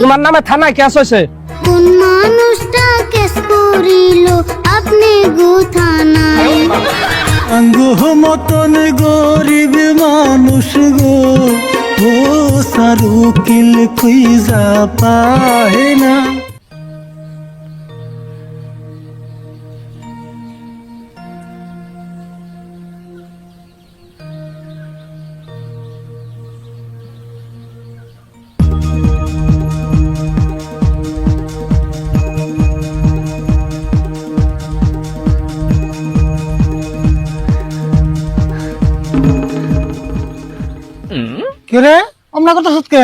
তোমার নামে থানায় কেস হয়েছে। কোন মানুষটা কেস করিল আপনি গো থানায়? আঙ্গো মতন গরিব মানুষ গো, ও সারুকিল খুঁজা পায় না। কে অমনা কথা সত্যি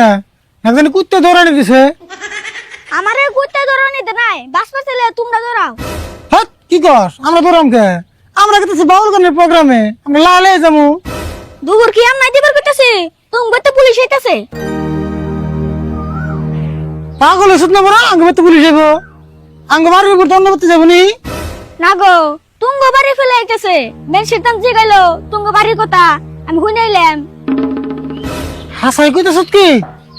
একজন কুত্তে দৌড়ানি দিছে। আমারে কুত্তা ধরো নিতে নাই, বাসপা ছেলে তোমরা ধরাও। হ্যাঁ কি কস আমরা দৌড়াম কে? আমরা কেতেছি বাউল গানের প্রোগ্রামে, আমরা লালে যাবো। দুপুর কি আমি দিবার কইতাছে, তুমি তো পুলিশ আইতাছে। পাগল হইছত না বড়, আঙ্গ বাড়িতে পুলিশ যাবো, আঙ্গ বাড়ির উপর দণ্ড করতে যাবো নি? না গো, তুঙ্গ বাড়ি ফেলে আইতাছে। মেন সিদ্ধান্ত জিগাইলো তুঙ্গ বাড়ির কথা, আমি শুনাইলাম। হাসাই কইতেছত কি?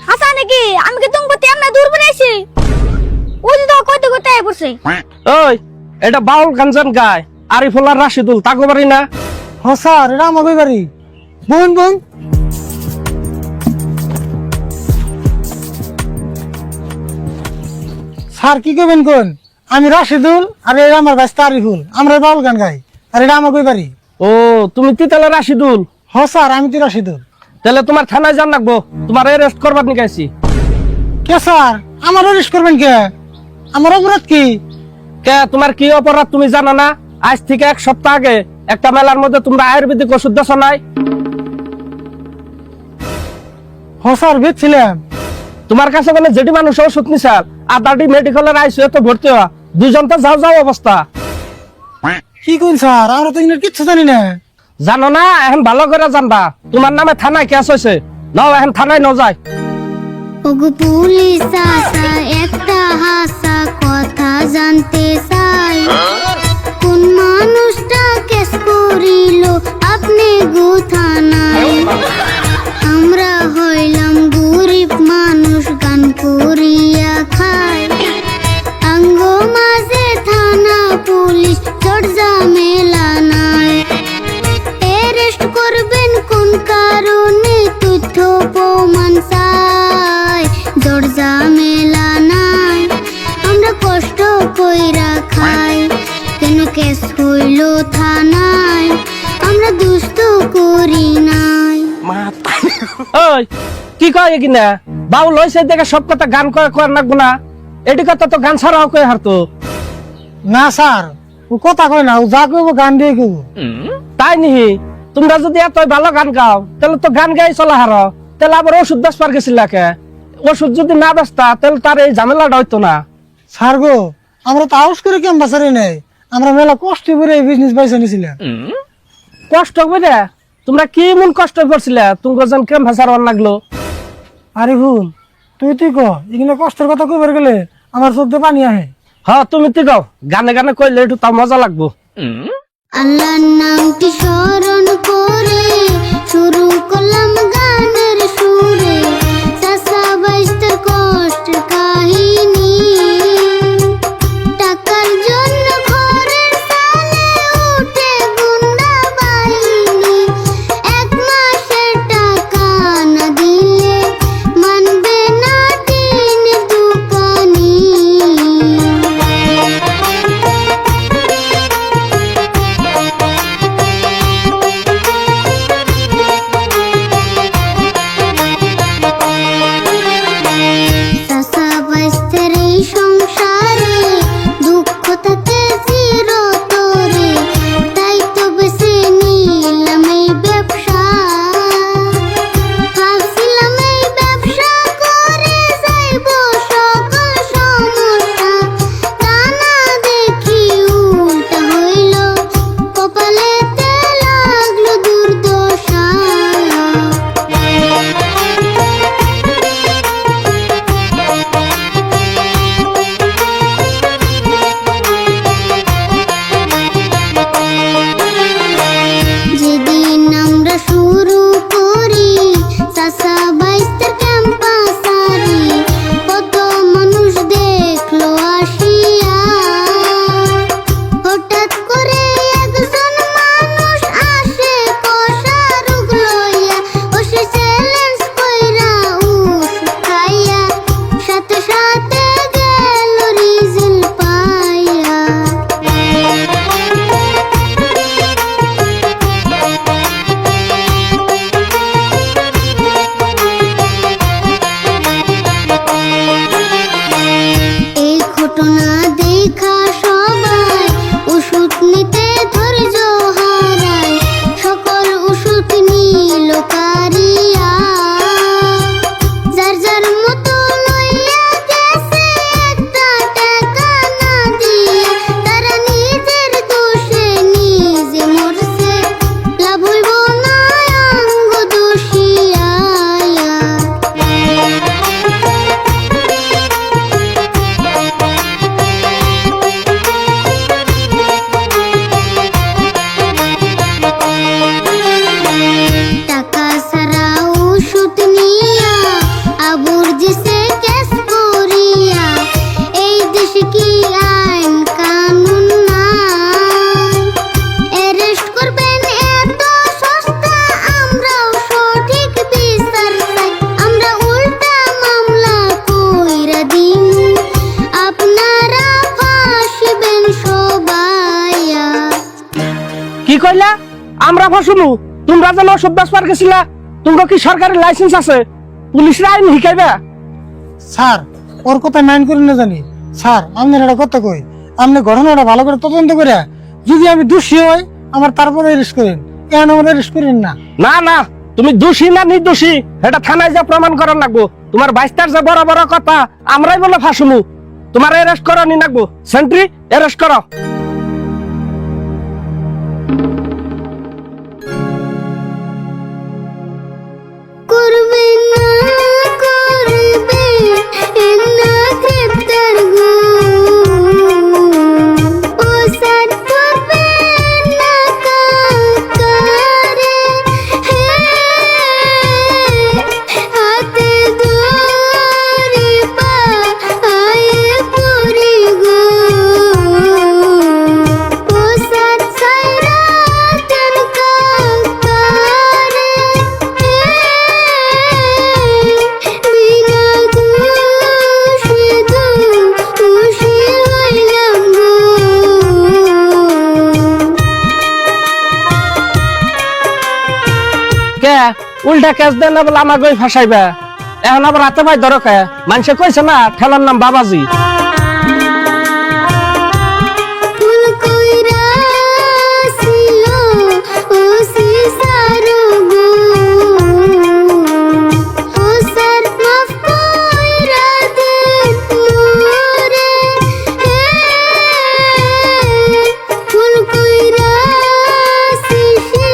হাসা নাকি? আমি কি তুঙ্গ তে আমরা দূর বানাইছি? ওই তো কইতে কইতে আই পড়ছে। ওই এটা বাউল গাঞ্জন গায় আরিফুল্লাহ রাশিদুল, তাকো বাড়ি না? হ স্যার, এটা আমার বাড়ি। বোন বোন স্যার কি করবেন কোন? আমি রাশিদুল আর এটা আমার ভাই আরিফুল, আমরা বাউল গান গাই আর এটা আমার বাড়ি। ও তুমি তিতালা রাশিদুল? হ স্যার, আমি তো রাশিদুল। তাহলে তোমার থানায় যান লাগবো, তোমার অ্যারেস্ট করবার নিকাইছি। কে স্যার আমার অ্যারেস্ট করবেন কে? আমার অপরাধ কি? কে তোমার কি অপরাধ তুমি জানো না? আজ থেকে 1 সপ্তাহ আগে একটা মেলার মধ্যে তোমরা আয়ুর্বেদিক ওষুধ দেছো নাই? হ স্যার বেচছিলাম। তোমার কাছে মানে যেটি মানুষ ওষুধ নিছাল আর দাদি মেডিকেলের আইসিইউ তো ভর্তি হওয়া, দুজন তো যাও যাও অবস্থা। কি কোন স্যার, আমরা তো ইনার কিচ্ছু জানি না। জানো না? এখন ভালো করে জানবা, তোমার নামে থানায় কেস হয়েছে। নাও এখন থানায় ন যায়। ওগো পুলিশ আসা একটা হাসা কথা জানতে চাই, কোন মানুষটা কেস করিল আপনি গো থানায়? আমরা হইলাম গরিব মানুষ, গান করিয়া খাই। আঙ্গ মাঝে থানা পুলিশ চট ঝামেলা নাই। অ্যারেস্ট করবেন কোন কারণে, তথ্য প্রমাণ চাই। জট ঝামেলা নাই, আমরা কষ্ট কইরা খাই। কেন কেস হইল থানায়, আমরা দুষ্ট করি নাই। ওই কি কয় কিনা বাউল হয়েছে দেখে সব কথা গান কয় নাকবো না? এটি কথা তো গান ছাড়াও কয়ে হারতো। না স্যার, ও কথা কয় না, ও যা কইব গান দিয়ে কইব। তাই নিহি? তোমরা যদি এত ভালো গান গাও তাহলে তো গান গাই চলা হারো, তাহলে আবার ওষুধ বেচবার গেছিল কে? ওষুধ যদি না বেচতা তাহলে তার এই ঝামেলাটা হইতো না। স্যার গো, আমরা তো আউস করে কেম বাসারি নাই, আমরা মেলা কষ্ট করে এই বিজনেস পাইছে নিছিলাম। কষ্ট করে? তোমরা কি মন কষ্ট করছিলে? তুমি যেন কেম ভাষার লাগলো। আরে ভুল তুই ক, এখানে কষ্টের কথা কইবার গেলে আমার চোখ দিয়ে পানি আহে। হ্যাঁ তুমি তো গাও, গানে গানে কইলে একটু তাও মজা লাগবো। আল্লাহর নামটি স্মরণ করে শুরু করলাম গানের সুরে, চাচা বাইস্তার কষ্টের কাহিনী। টাকার জন্য ঘরের চালে উঠে গুন্ডা বাহিনী, 1 মাসের টাকা না দিলে মানবে না টিনের দোকানি। আমরা ফাঁসুনু? তোমরা যেন ওষুধ বেচবার গেছিলা, তোমরা কি সরকারি লাইসেন্স আছে? পুলিশরা আইন শিখাইবা? স্যার ওর কথা মাইন্ড করি না জানি স্যার, আপনার একটা কথা কই, আপনি ঘটনাটা ভালো করে তদন্ত করে যদি আমি দোষী হই আমার তারপরে অ্যারেস্ট করেন, কেন আমার অ্যারেস্ট করেন না। না না, তুমি দোষী না নির্দোষী এটা থানায় যা প্রমাণ করার লাগবো। তোমার বাইস্তার যে বড় বড় কথা আমরাই বলে ফাঁসুমু। তোমার অ্যারেস্ট করো নি লাগবো। সেন্ট্রি অ্যারেস্ট করো। করবে না করবে না গ্রেপ্তার গো, ও স্যার করবে না কাকারে, হে হাতে ধরে পায়ে পড়ি গো, ও স্যার সাইরা দেন কাকারে, বিনা দোষে দোষী হইলাম গো। কে উল্টা কেস দেন না বলে আমাকে ফাঁসাইবা? এখন আবার হাতে ভাই ধরো কে? মানুষে কইছে না ঠেলার নাম বাবাজি। ফুল কইরা ছিল ও সিসারো গো, ও স্যার মাফ কইরা দেন মোরে, ফুল কইরা শিশি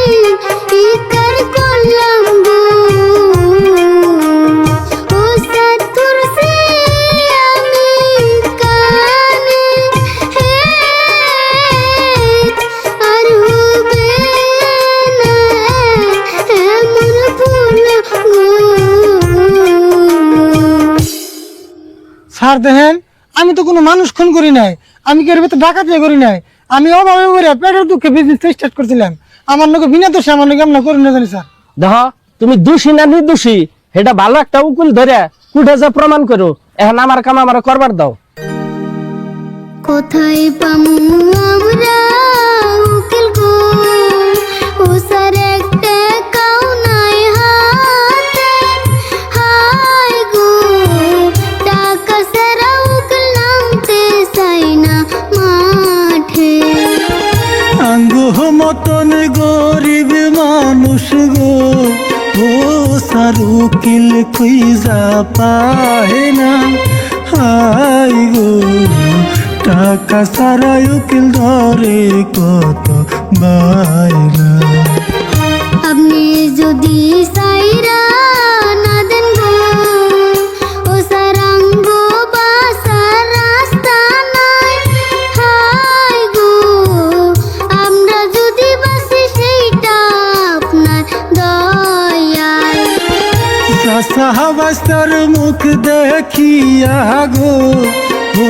ইকার করলাম গো, ও স্যার তুলসি আমি কানে, আর হবে না এমন ভুল গো। স্যার দেখেন আমি তো কোনো মানুষ খুন করি নাই, আমি কি এর ভিতরে ডাকাতি করি নাই, আমি অভাবে করে পেটের দুঃখে বিজনেস স্টার্ট করছিলাম, আমার লোকে বিনা দোষে আমার লোকে আমরা করি না জানি স্যার। দেখো তুমি দোষী না নির্দোষী এটা ভালো একটা উকিল ধরে কুঠে যা প্রমাণ করো। এখন আমার কাম আমার করবার দাও। কোথায় পামু আমরা উকিল গো, ও স্যার একটা কাউ নাই হাতে, হাই গো টাকা সারা উকিল নামতে চাই না মাঠে। আঙ্গু মতন গরিব মানুষ গো, ও সারু কিল খুইজা পায় না, হাই গো টাকা সারা উকিল ধরে কত বাইনা। আপনি যদি সাইরা না দেন গো, ও সারাঙ্গ বাসার রাস্তা নাই, হাই গো আমরা যদি বাসি সেইটা আপনার দয়ায়। সাহাবাস্তার মুখ দেখিয়া গো, ও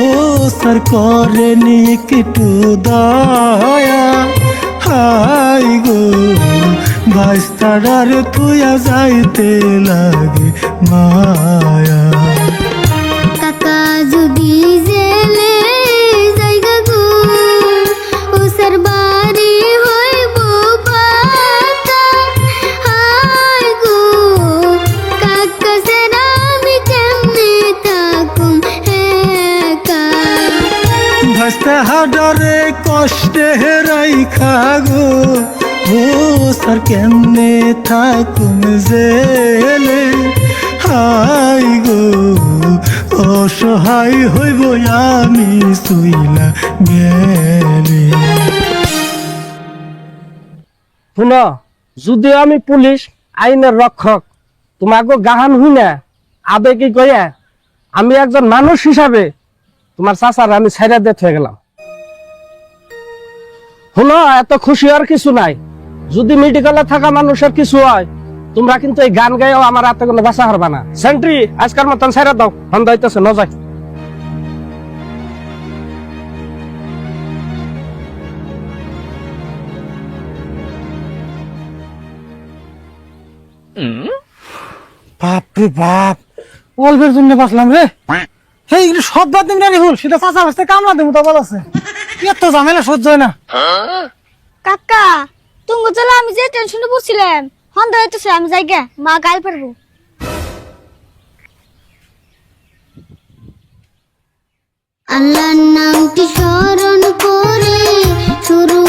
সর করেনি একটু দয়া, হাই গো বাইস্তার তুইয়া যাইতে লাগে মায়া। কাকা যদি জেলে জায়গা গো, ও স্যার বাড়ি হইব পাকা, হাই গো কাকা স্যার আমি কেমনে থাকুম একা। ভাস্তা হাডরে কষ্টে হেরাই খাগো, ও সর কেমনে থাকুম জেলে, হাই গো অসহায় হইব আমি শুইলা গেলে। শুনো, যদিও আমি পুলিশ আইনের রক্ষক, তোমাকে গাহান হই না আবেগে কইয়া আমি একজন মানুষ হিসাবে তোমার চাচার আমি ছাইরা দিয়ে থয়ে গেলাম। শুনো, এত খুশি আর কিছু নাই। যদি মেডিকেলে থাকা মানুষের কিছু হয় তোমরা কিন্তু এই গান গাইও আমার হাতে কোনো বাঁচা হারবা না। সেন্ট্রি আজকাল মতন ছাইরা দাও, হন্দ হইতেছে ন যায়। বাপ রে বাপ, অল্পের জন্য বাঁচলাম রে। সেই সব বাদ দিন জানি ভুল, সেটা চাচা বাঁচতে কামলা দেবো তো বল আছে, এত ঝামেলা সহ্য হয় না। কাকা তুঙ্গ চলো আমি যে টেনশনে পড়ছিলাম হন্দ হইতেছে আমি যাই গে মা গাল পারবো আল্লাহর নামটি স্মরণ করে শুরু